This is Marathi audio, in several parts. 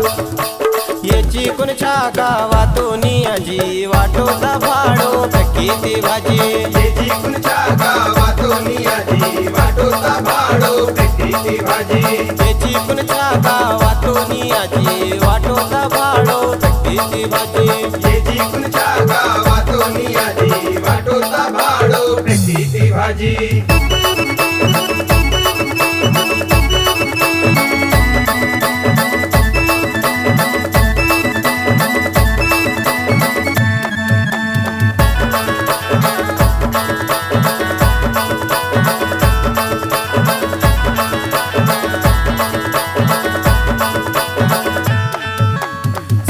याची कुणच्या गावातून आजी वाटोचा भाडो किती भाजी याची कुणच्या गावातून आजी वाटोचा भाडो किती भाजी याची कुणच्या गावातून आजी वाटोचा भाडो किती भाजी याची कुणच्या गावातून आजी वाटोचा भाडो किती भाजी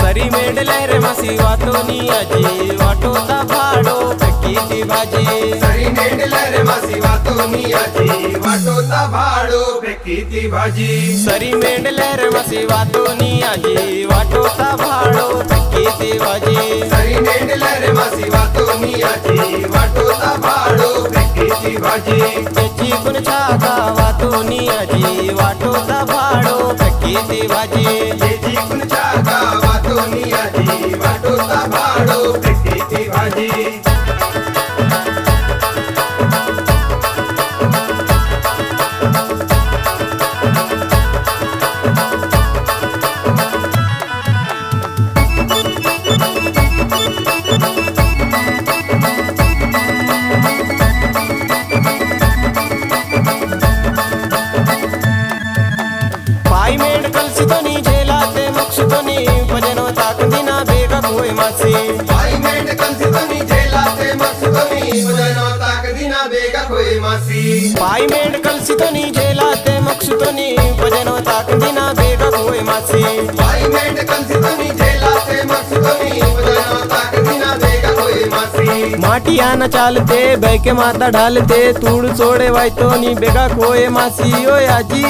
सरी मेडले रे मसी वातोनी आजी वाटोचा भाडो किती भाजी सरी नेडला रे मासी वातोनी आजी वाटोचा भाडो किती भाजी सरी मेडले रे मसी वातोनी आजी वाटोचा भाडो किती भाजी सरी नेडला रे मासी वातोनी आजी वाटोचा भाडो किती भाजी याची कुणच्या गावातून आजी वाटोचा भाडो किती भाजी याची कुणच्या गावातून आजी वाटोचा भाडो किती भाजी पाय मेड कलसितोनी झेलाते मक्षितोनी भजनो ताकदिना बेगा होय मासी पाई मेंढ कंसितोनी झेलाते मक्षितोनी भजनो ताकदीना बेगा होय मासी पाय मेड कलसितोनी झेलाते मक्षितोनी भजनो ताकदिना बेगा होय मासी पाई मेंढ कंसितोनी झेलाते मक्षितोनी भजनो ताकदीना बेगा होय मासी माटिया न चालते बैके माता ढालते तूड़ सोडे वायतोनी बेगा होय मासी ओय आजी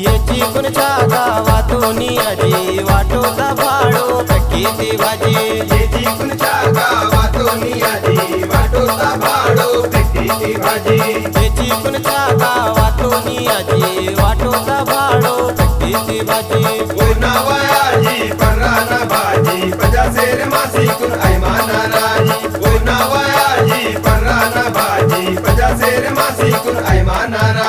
याची कुणच्या गावातून आजी वाटोचा भाडो किती भाजी याची कुणच्या गावातून आजी वाटोचा भाडो किती भाजी याची कुणच्या गावातून आजी वाटोचा भाडो किती भाजी ओय नावायाजी पर्राना भाजी पजा शेर मासी कुण ऐमाना राजी ओय नावायाजी पर्राना भाजी पजा शेर मासी कुण ऐमाना